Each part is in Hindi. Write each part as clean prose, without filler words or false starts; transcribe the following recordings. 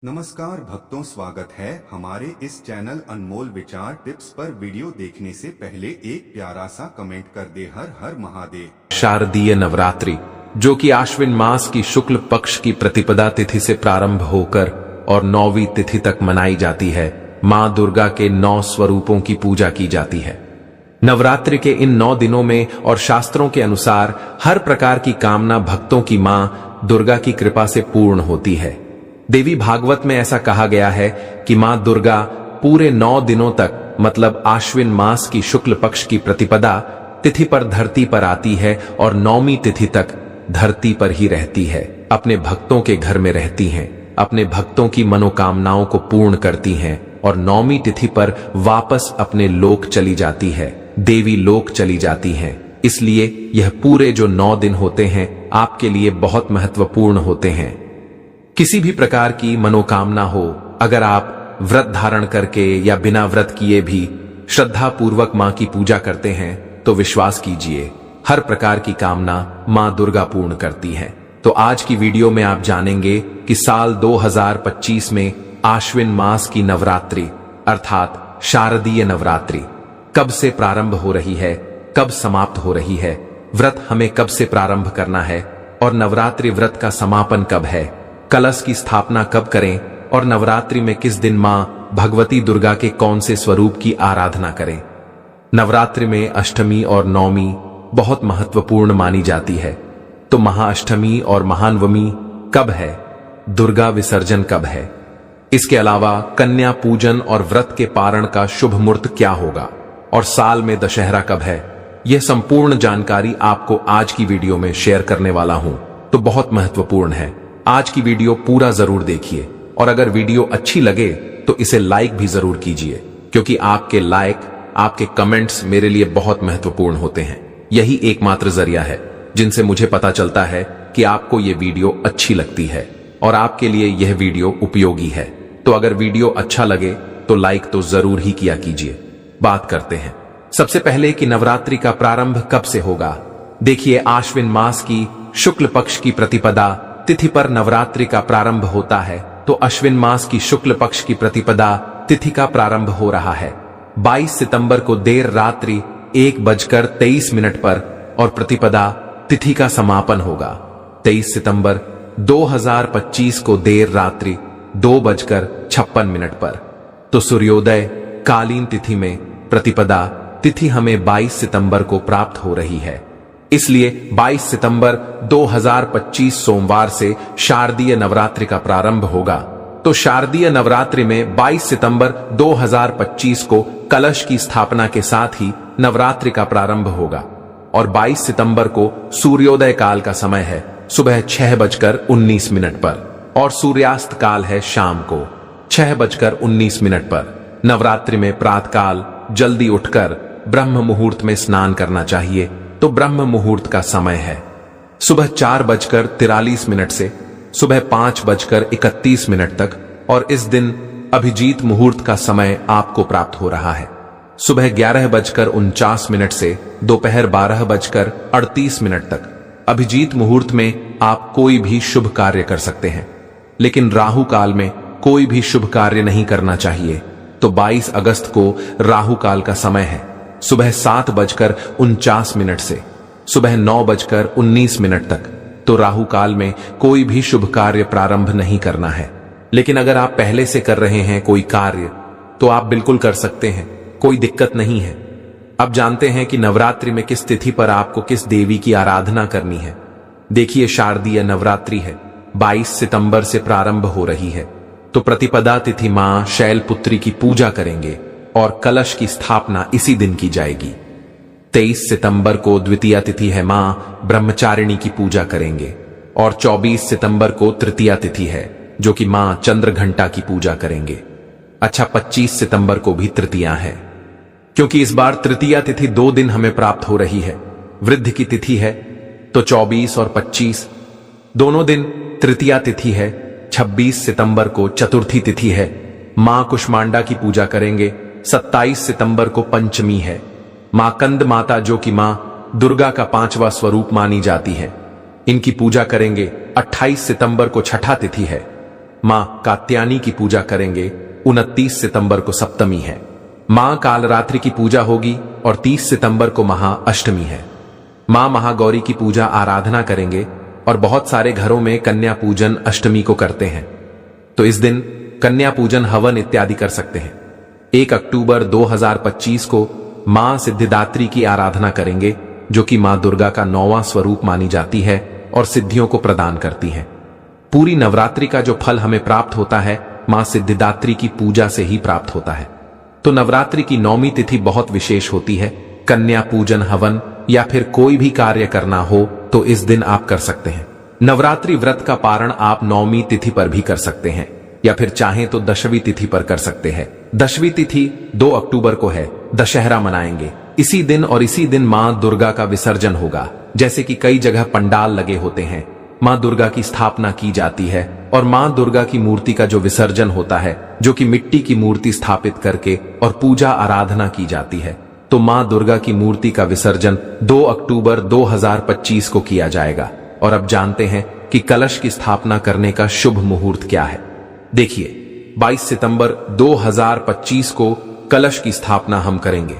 नमस्कार भक्तों, स्वागत है हमारे इस चैनल अनमोल विचार टिप्स पर। वीडियो देखने से पहले एक प्यारा सा कमेंट कर दे। हर हर महादेव। शारदीय नवरात्रि, जो कि आश्विन मास की शुक्ल पक्ष की प्रतिपदा तिथि से प्रारंभ होकर और 9वीं तिथि तक मनाई जाती है। मां दुर्गा के 9 स्वरूपों की पूजा की जाती है। नवरात्रि के इन 9 दिनों में और शास्त्रों के अनुसार हर प्रकार की कामना भक्तों की मां दुर्गा की कृपा से पूर्ण होती है। देवी भागवत में ऐसा कहा गया है कि मां दुर्गा पूरे 9 दिनों तक, मतलब आश्विन मास की शुक्ल पक्ष की प्रतिपदा तिथि पर धरती पर आती है और 9वीं तिथि तक धरती पर ही रहती है। अपने भक्तों के घर में रहती हैं, अपने भक्तों की मनोकामनाओं को पूर्ण करती हैं और 9वीं तिथि पर वापस अपने लोक चली जाती है, देवी लोक चली जाती हैं। इसलिए यह पूरे जो 9 दिन होते हैं आपके लिए बहुत महत्वपूर्ण होते हैं। किसी भी प्रकार की मनोकामना हो, अगर आप व्रत धारण करके या बिना व्रत किए भी श्रद्धा पूर्वक मां की पूजा करते हैं तो विश्वास कीजिए, हर प्रकार की कामना मां दुर्गा पूर्ण करती है। तो आज की वीडियो में आप जानेंगे कि साल 2025 में आश्विन मास की नवरात्रि अर्थात शारदीय नवरात्रि कब से प्रारंभ हो रही है, कब समाप्त हो रही है, व्रत हमें कब से प्रारंभ करना है और नवरात्रि व्रत का समापन कब है, कलश की स्थापना कब करें और नवरात्रि में किस दिन मां भगवती दुर्गा के कौन से स्वरूप की आराधना करें। नवरात्रि में अष्टमी और नवमी बहुत महत्वपूर्ण मानी जाती है। तो महाअष्टमी और महानवमी कब है, दुर्गा विसर्जन कब है, इसके अलावा कन्या पूजन और व्रत के पारण का शुभ मुहूर्त क्या होगा और साल में दशहरा कब है, यह संपूर्ण जानकारी आपको आज की वीडियो में शेयर करने वाला हूं। तो बहुत महत्वपूर्ण है, आज की वीडियो पूरा जरूर देखिए और अगर वीडियो अच्छी लगे तो इसे लाइक भी जरूर कीजिए, क्योंकि आपके लाइक, आपके कमेंट्स मेरे लिए बहुत महत्वपूर्ण होते हैं। यही एकमात्र जरिया है जिनसे मुझे पता चलता है कि आपको यह वीडियो अच्छी लगती है और आपके लिए यह वीडियो उपयोगी है। तो अगर वीडियो अच्छा लगे तो लाइक तो जरूर ही किया कीजिए। बात करते हैं सबसे पहले कि नवरात्रि का प्रारंभ कब से होगा। देखिए, आश्विन मास की शुक्ल पक्ष की प्रतिपदा तिथि पर नवरात्रि का प्रारंभ होता है। तो अश्विन मास की शुक्ल पक्ष की प्रतिपदा तिथि का प्रारंभ हो रहा है 22 सितंबर को देर रात्रि 1:23 पर और प्रतिपदा तिथि का समापन होगा 23 सितंबर 2025 को देर रात्रि 2:56 पर। तो सूर्योदय कालीन तिथि में प्रतिपदा तिथि हमें 22 सितंबर को प्राप्त हो रही है। इसलिए 22 सितंबर 2025 सोमवार से शारदीय नवरात्रि का प्रारंभ होगा। तो शारदीय नवरात्रि में 22 सितंबर 2025 को कलश की स्थापना के साथ ही नवरात्रि का प्रारंभ होगा और 22 सितंबर को सूर्योदय काल का समय है सुबह 6:19 पर और सूर्यास्त काल है शाम को 6:19 पर। नवरात्रि में प्रातःकाल जल्दी उठकर ब्रह्म मुहूर्त में स्नान करना चाहिए। तो ब्रह्म मुहूर्त का समय है सुबह 4:43 से सुबह 5:31 तक और इस दिन अभिजीत मुहूर्त का समय आपको प्राप्त हो रहा है सुबह 11:49 से दोपहर 12:38 तक। अभिजीत मुहूर्त में आप कोई भी शुभ कार्य कर सकते हैं, लेकिन राहु काल में कोई भी शुभ कार्य नहीं करना चाहिए। तो 22 अगस्त को राहु काल का समय है सुबह 7:49 से सुबह 9:19 तक। तो राहु काल में कोई भी शुभ कार्य प्रारंभ नहीं करना है, लेकिन अगर आप पहले से कर रहे हैं कोई कार्य तो आप बिल्कुल कर सकते हैं, कोई दिक्कत नहीं है। अब जानते हैं कि नवरात्रि में किस तिथि पर आपको किस देवी की आराधना करनी है। देखिए, शारदीय नवरात्रि है, 22 सितंबर से प्रारंभ हो रही है। तो प्रतिपदा तिथि मां शैलपुत्री की पूजा करेंगे और कलश की स्थापना इसी दिन की जाएगी। 23 सितंबर को द्वितीया तिथि है, मां ब्रह्मचारिणी की पूजा करेंगे और 24 सितंबर को तृतीया तिथि है, जो कि मां चंद्रघंटा की पूजा करेंगे। अच्छा, 25 सितंबर को भी तृतीया है, क्योंकि इस बार तृतीया तिथि 2 दिन हमें प्राप्त हो रही है। वृद्ध की तिथि है, तो 24 और 25 दोनों दिन तृतीया तिथि है। 26 सितंबर को चतुर्थी तिथि है, मां कुष्मांडा की पूजा करेंगे। 27 सितंबर को पंचमी है, मां कंद माता, जो कि मां दुर्गा का 5वां स्वरूप मानी जाती है, इनकी पूजा करेंगे। 28 सितंबर को छठा तिथि है, मां कात्यायनी की पूजा करेंगे। 29 सितंबर को सप्तमी है। मां कालरात्रि की पूजा होगी और 30 सितंबर को महाअष्टमी है। मां महागौरी की पूजा आराधना करेंगे और बहुत सारे घरों में कन्या पूजन अष्टमी को करते हैं, तो इस दिन कन्या पूजन हवन इत्यादि कर सकते हैं। 1 अक्टूबर 2025 को मां सिद्धिदात्री की आराधना करेंगे, जो कि मां दुर्गा का 9वां स्वरूप मानी जाती है और सिद्धियों को प्रदान करती है। पूरी नवरात्रि का जो फल हमें प्राप्त होता है मां सिद्धिदात्री की पूजा से ही प्राप्त होता है। तो नवरात्रि की 9वीं तिथि बहुत विशेष होती है। कन्या पूजन हवन या फिर कोई भी कार्य करना हो तो इस दिन आप कर सकते हैं। नवरात्रि व्रत का पारण आप 9वीं तिथि पर भी कर सकते हैं या फिर चाहें तो 10वीं तिथि पर कर सकते हैं। 10वीं तिथि 2 अक्टूबर को है। दशहरा मनाएंगे इसी दिन और इसी दिन मां दुर्गा का विसर्जन होगा। जैसे कि कई जगह पंडाल लगे होते हैं, मां दुर्गा की स्थापना की जाती है और मां दुर्गा की मूर्ति का जो विसर्जन होता है, जो कि मिट्टी की मूर्ति स्थापित करके और पूजा आराधना की जाती है, तो मां दुर्गा की मूर्ति का विसर्जन 2 अक्टूबर 2025 को किया जाएगा। और अब जानते हैं कि कलश की स्थापना करने का शुभ मुहूर्त क्या है। देखिए, 22 सितंबर 2025 को कलश की स्थापना हम करेंगे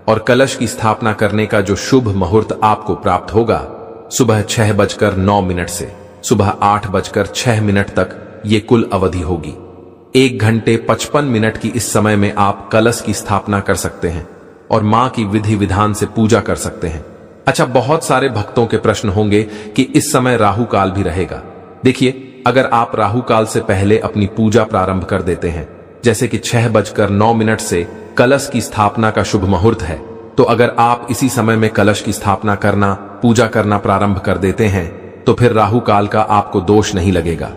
और कलश की स्थापना करने का जो शुभ मुहूर्त आपको प्राप्त होगा, सुबह 6:09 से सुबह 8:06 तक ये कुल अवधि होगी। 1 घंटे 55 मिनट की इस समय में आप कलश की स्थापना कर सकते हैं और मां की विधि विधान से पूजा कर सकते हैं। अच्छा, बहुत सारे भक्तों के प्रश्न होंगे कि इस समय राहु काल भी रहेगा। देखिए, अगर आप राहु काल से पहले अपनी पूजा प्रारंभ कर देते हैं, जैसे कि 6:09 से कलश की स्थापना का शुभ मुहूर्त है, तो अगर आप इसी समय में कलश की स्थापना करना, पूजा करना प्रारंभ कर देते हैं, तो फिर राहु काल का आपको दोष नहीं लगेगा।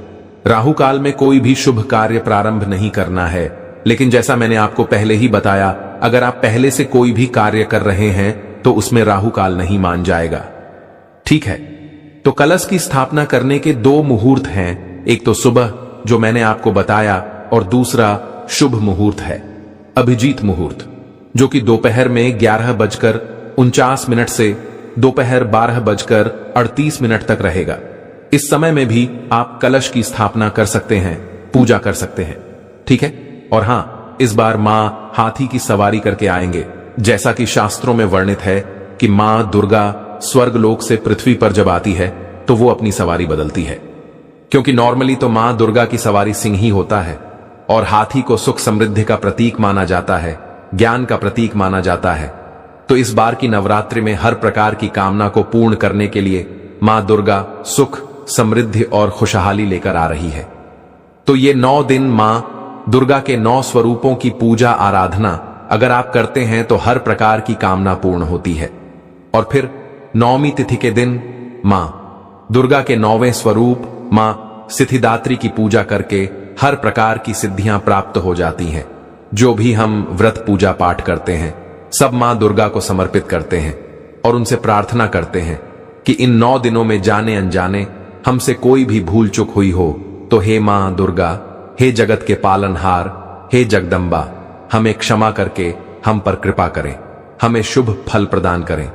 राहु काल में कोई भी शुभ कार्य प्रारंभ नहीं करना है, लेकिन जैसा मैंने आपको पहले ही बताया, अगर आप पहले से कोई भी कार्य कर रहे हैं तो उसमें राहु काल नहीं मान जाएगा। ठीक है, तो कलश की स्थापना करने के 2 मुहूर्त हैं। एक तो सुबह जो मैंने आपको बताया और दूसरा शुभ मुहूर्त है अभिजीत मुहूर्त, जो कि दोपहर में 11:49 से दोपहर 12:38 तक रहेगा। इस समय में भी आप कलश की स्थापना कर सकते हैं, पूजा कर सकते हैं। ठीक है, और हां, इस बार मां हाथी की सवारी करके आएंगे। जैसा कि शास्त्रों में वर्णित है कि मां दुर्गा स्वर्गलोक से पृथ्वी पर जब आती है तो वो अपनी सवारी बदलती है, क्योंकि नॉर्मली तो मां दुर्गा की सवारी सिंह ही होता है और हाथी को सुख समृद्धि का प्रतीक माना जाता है, ज्ञान का प्रतीक माना जाता है। तो इस बार की नवरात्रि में हर प्रकार की कामना को पूर्ण करने के लिए मां दुर्गा सुख, समृद्धि और खुशहाली लेकर आ रही है। तो ये 9 दिन मां दुर्गा के 9 स्वरूपों की पूजा आराधना अगर आप करते हैं तो हर प्रकार की कामना पूर्ण होती है। और फिर 9वीं तिथि के दिन मां दुर्गा के 9वें स्वरूप मां सिद्धिदात्री की पूजा करके हर प्रकार की सिद्धियां प्राप्त हो जाती हैं। जो भी हम व्रत पूजा पाठ करते हैं सब मां दुर्गा को समर्पित करते हैं और उनसे प्रार्थना करते हैं कि इन 9 दिनों में जाने अनजाने हमसे कोई भी भूल चूक हुई हो तो हे मां दुर्गा, हे जगत के पालनहार, हे जगदम्बा, हमें क्षमा करके हम पर कृपा करें, हमें शुभ फल प्रदान करें।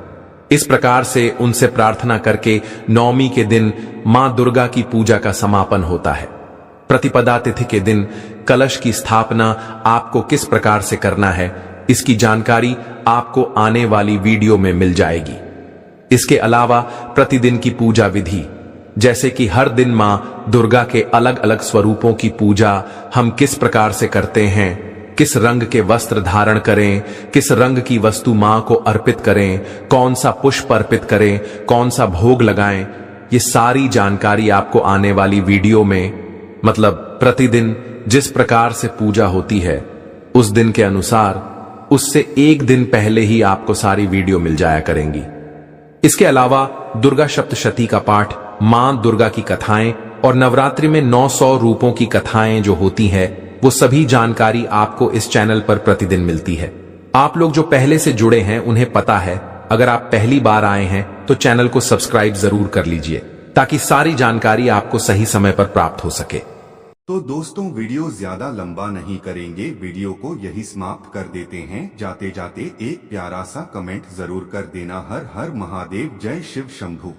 इस प्रकार से उनसे प्रार्थना करके 9वीं के दिन मां दुर्गा की पूजा का समापन होता है। प्रतिपदा तिथि के दिन कलश की स्थापना आपको किस प्रकार से करना है, इसकी जानकारी आपको आने वाली वीडियो में मिल जाएगी। इसके अलावा प्रतिदिन की पूजा विधि, जैसे कि हर दिन मां दुर्गा के अलग अलग स्वरूपों की पूजा हम किस प्रकार से करते हैं, किस रंग के वस्त्र धारण करें, किस रंग की वस्तु मां को अर्पित करें, कौन सा पुष्प अर्पित करें, कौन सा भोग लगाएं, ये सारी जानकारी आपको आने वाली वीडियो में, मतलब प्रतिदिन जिस प्रकार से पूजा होती है उस दिन के अनुसार उससे 1 दिन पहले ही आपको सारी वीडियो मिल जाया करेंगी। इसके अलावा दुर्गा सप्तशती का पाठ, मां दुर्गा की कथाएं और नवरात्रि में 900 रूपों की कथाएं जो होती है, वो सभी जानकारी आपको इस चैनल पर प्रतिदिन मिलती है। आप लोग जो पहले से जुड़े हैं उन्हें पता है, अगर आप पहली बार आए हैं तो चैनल को सब्सक्राइब जरूर कर लीजिए ताकि सारी जानकारी आपको सही समय पर प्राप्त हो सके। तो दोस्तों, वीडियो ज्यादा लंबा नहीं करेंगे, वीडियो को यही समाप्त कर देते हैं। जाते जाते एक प्यारा सा कमेंट जरूर कर देना। हर हर महादेव, जय शिव शंभू।